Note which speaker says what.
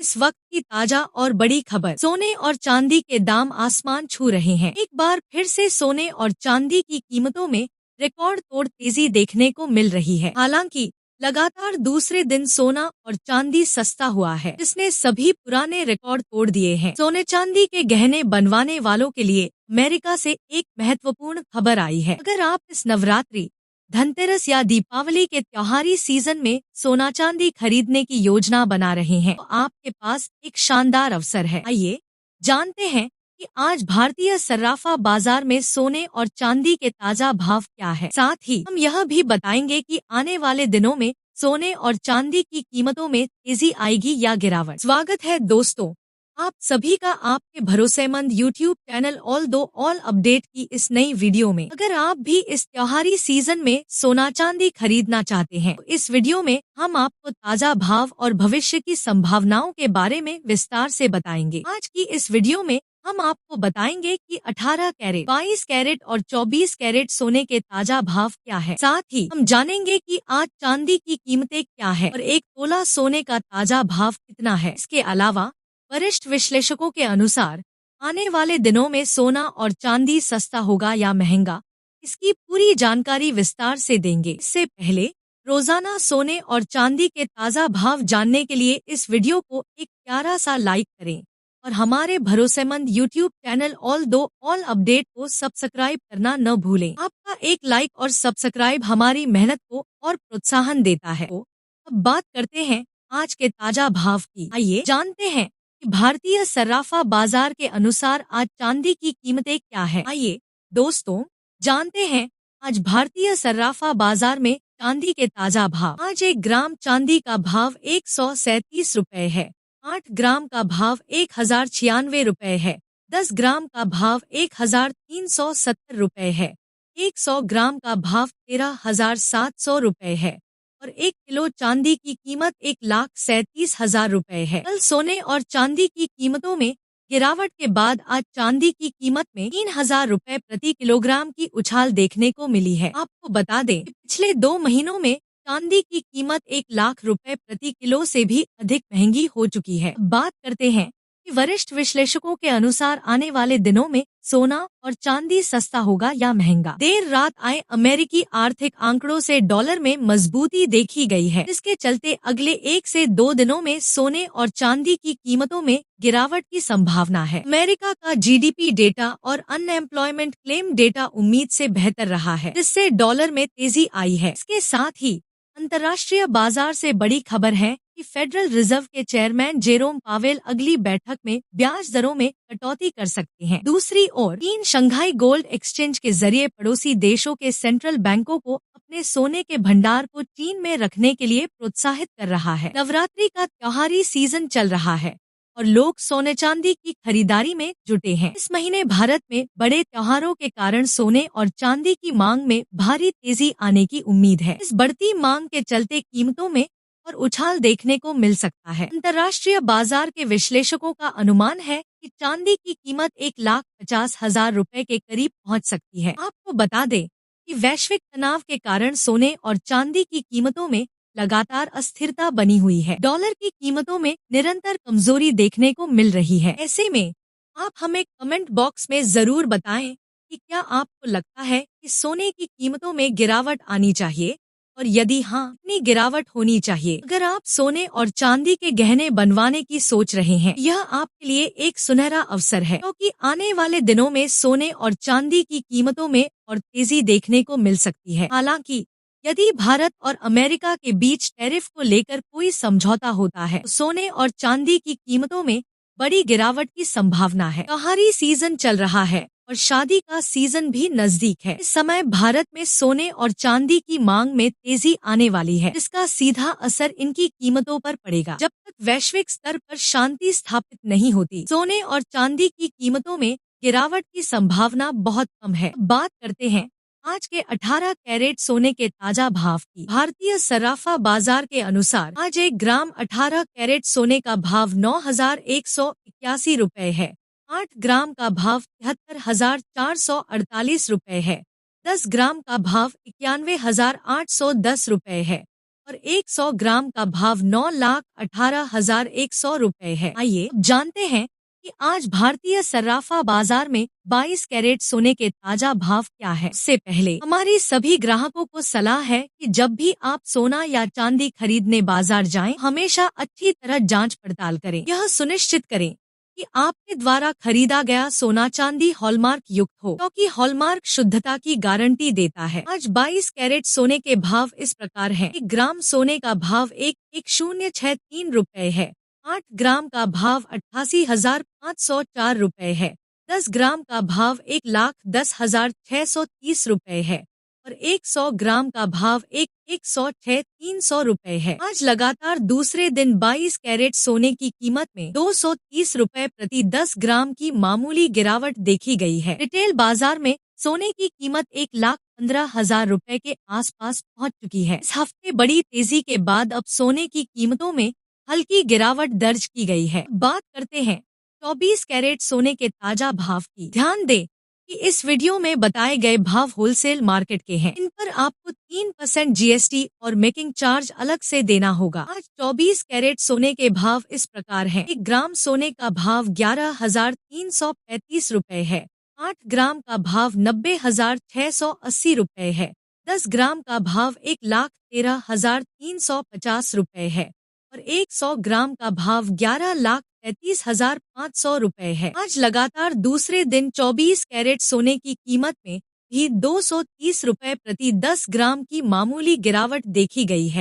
Speaker 1: इस वक्त की ताजा और बड़ी खबर, सोने और चांदी के दाम आसमान छू रहे हैं। एक बार फिर से सोने और चांदी की कीमतों में रिकॉर्ड तोड़ तेजी देखने को मिल रही है। हालांकि लगातार दूसरे दिन सोना और चांदी सस्ता हुआ है, जिसने सभी पुराने रिकॉर्ड तोड़ दिए हैं। सोने चांदी के गहने बनवाने वालों के लिए अमेरिका से एक महत्वपूर्ण खबर आई है। अगर आप इस नवरात्रि, धनतेरस या दीपावली के त्योहारी सीजन में सोना चांदी खरीदने की योजना बना रहे हैं, तो आपके पास एक शानदार अवसर है। आइए जानते हैं कि आज भारतीय सर्राफा बाजार में सोने और चांदी के ताजा भाव क्या है। साथ ही हम यह भी बताएंगे कि आने वाले दिनों में सोने और चांदी की कीमतों में तेजी आएगी या गिरावट। स्वागत है दोस्तों, आप सभी का आपके भरोसेमंद YouTube चैनल ऑल अपडेट की इस नई वीडियो में। अगर आप भी इस त्योहारी सीजन में सोना चांदी खरीदना चाहते हैं, तो इस वीडियो में हम आपको ताजा भाव और भविष्य की संभावनाओं के बारे में विस्तार से बताएंगे। आज की इस वीडियो में हम आपको बताएंगे कि 18 कैरेट, 22 कैरेट और 24 कैरेट सोने के ताजा भाव क्या है। साथ ही हम जानेंगे कि आज चांदी की कीमतें क्या है और एक तोला सोने का ताजा भाव कितना है। इसके अलावा वरिष्ठ विश्लेषकों के अनुसार आने वाले दिनों में सोना और चांदी सस्ता होगा या महंगा, इसकी पूरी जानकारी विस्तार से देंगे। इससे पहले रोजाना सोने और चांदी के ताजा भाव जानने के लिए इस वीडियो को एक प्यारा सा लाइक करें और हमारे भरोसेमंद YouTube चैनल ऑल अपडेट को सब्सक्राइब करना न भूलें। आपका एक लाइक और सब्सक्राइब हमारी मेहनत को और प्रोत्साहन देता है। तो अब बात करते हैं आज के ताजा भाव की। आइए जानते हैं कि भारतीय सर्राफा बाजार के अनुसार आज चांदी की कीमतें क्या है। आइए दोस्तों जानते हैं आज भारतीय सर्राफा बाजार में चांदी के ताजा भाव। आज 1 ग्राम चांदी का भाव 137 रुपए है। 8 ग्राम का भाव 1096 रुपए है। 10 ग्राम का भाव 1370 रुपए है। 100 ग्राम का भाव 13,700 रुपए है और 1 किलो चांदी की कीमत 1,37,000 रुपए है। कल सोने और चांदी की कीमतों में गिरावट के बाद आज चांदी की कीमत में 3,000 रुपए प्रति किलोग्राम की उछाल देखने को मिली है। आपको बता दें कि पिछले 2 महीनों में चांदी की कीमत 1,00,000 रुपए प्रति किलो से भी अधिक महंगी हो चुकी है। बात करते हैं कि वरिष्ठ विश्लेषकों के अनुसार आने वाले दिनों में सोना और चांदी सस्ता होगा या महंगा। देर रात आए अमेरिकी आर्थिक आंकड़ों से डॉलर में मजबूती देखी गई है, जिसके चलते अगले 1 से 2 दिनों में सोने और चांदी की कीमतों में गिरावट की संभावना है। अमेरिका का GDP डेटा और अनएम्प्लॉयमेंट क्लेम डेटा उम्मीद से बेहतर रहा है, जिससे डॉलर में तेजी आई है। इसके साथ ही अंतर्राष्ट्रीय बाजार से बड़ी खबर है कि फेडरल रिजर्व के चेयरमैन जेरोम पावेल अगली बैठक में ब्याज दरों में कटौती कर सकते हैं। दूसरी ओर चीन शंघाई गोल्ड एक्सचेंज के जरिए पड़ोसी देशों के सेंट्रल बैंकों को अपने सोने के भंडार को चीन में रखने के लिए प्रोत्साहित कर रहा है। नवरात्रि का त्योहारी सीजन चल रहा है और लोग सोने चांदी की खरीदारी में जुटे हैं। इस महीने भारत में बड़े त्योहारों के कारण सोने और चांदी की मांग में भारी तेजी आने की उम्मीद है। इस बढ़ती मांग के चलते कीमतों में और उछाल देखने को मिल सकता है। अंतर्राष्ट्रीय बाजार के विश्लेषकों का अनुमान है कि चांदी की कीमत 1,50,000 रुपए के करीब पहुंच सकती है। आपको बता दें कि वैश्विक तनाव के कारण सोने और चांदी की कीमतों में लगातार अस्थिरता बनी हुई है। डॉलर की कीमतों में निरंतर कमजोरी देखने को मिल रही है। ऐसे में आप हमें कमेंट बॉक्स में जरूर बताएं कि क्या आपको लगता है कि सोने की कीमतों में गिरावट आनी चाहिए और यदि हाँ, कितनी गिरावट होनी चाहिए। अगर आप सोने और चांदी के गहने बनवाने की सोच रहे हैं, यह आपके लिए एक सुनहरा अवसर है, क्योंकि आने वाले दिनों में सोने और चांदी की कीमतों में और तेजी देखने को मिल सकती है। हालांकि यदि भारत और अमेरिका के बीच टैरिफ को लेकर कोई समझौता होता है, तो सोने और चांदी की कीमतों में बड़ी गिरावट की संभावना है। त्योहारी सीजन चल रहा है और शादी का सीजन भी नजदीक है। इस समय भारत में सोने और चांदी की मांग में तेजी आने वाली है, जिसका सीधा असर इनकी कीमतों पर पड़ेगा। जब तक वैश्विक स्तर पर शांति स्थापित नहीं होती, सोने और चांदी की कीमतों में गिरावट की संभावना बहुत कम है। बात करते हैं आज के 18 कैरेट सोने के ताजा भाव की। भारतीय सर्राफा बाजार के अनुसार आज 1 ग्राम 18 कैरेट सोने का भाव 9,181 रुपए है। 8 ग्राम का भाव 73,448 रुपए है। 10 ग्राम का भाव 91,810 रुपए है और 100 ग्राम का भाव 9,18,100 रुपए है। आइए जानते हैं कि आज भारतीय सर्राफा बाजार में 22 कैरेट सोने के ताजा भाव क्या है। इससे पहले हमारी सभी ग्राहकों को सलाह है कि जब भी आप सोना या चांदी खरीदने बाजार जाएं, हमेशा अच्छी तरह जांच पड़ताल करें। यह सुनिश्चित करें कि आपके द्वारा खरीदा गया सोना चांदी हॉलमार्क युक्त हो, क्योंकि हॉलमार्क शुद्धता की गारंटी देता है। आज 22 कैरेट सोने के भाव इस प्रकार हैं। 1 ग्राम सोने का भाव 1,1063 रुपए है। 8 ग्राम का भाव 88,504 रुपए है। 10 ग्राम का भाव 1,10,630 रुपए है और 100 ग्राम का भाव 1,106,300 रुपए है। आज लगातार दूसरे दिन 22 कैरेट सोने की कीमत में 230 रुपए प्रति 10 ग्राम की मामूली गिरावट देखी गई है। रिटेल बाजार में सोने की कीमत 1,15,000 रुपए के आसपास पहुंच चुकी है। इस हफ्ते बड़ी तेजी के बाद अब सोने की कीमतों में हल्की गिरावट दर्ज की गई है। बात करते हैं 24 कैरेट सोने के ताजा भाव की। ध्यान दें कि इस वीडियो में बताए गए भाव होलसेल मार्केट के हैं। इन पर आपको 3% जीएसटी और मेकिंग चार्ज अलग से देना होगा। आज 24 कैरेट सोने के भाव इस प्रकार हैं। 1 ग्राम सोने का भाव 11,335 रुपए है। 8 ग्राम का भाव 90,680 रुपए है। 10 ग्राम का भाव 1,13,350 रुपए है और 100 ग्राम का भाव 11,33,500 रुपए है। आज लगातार दूसरे दिन 24 कैरेट सोने की कीमत में भी 230 रुपए प्रति 10 ग्राम की मामूली गिरावट देखी गई है।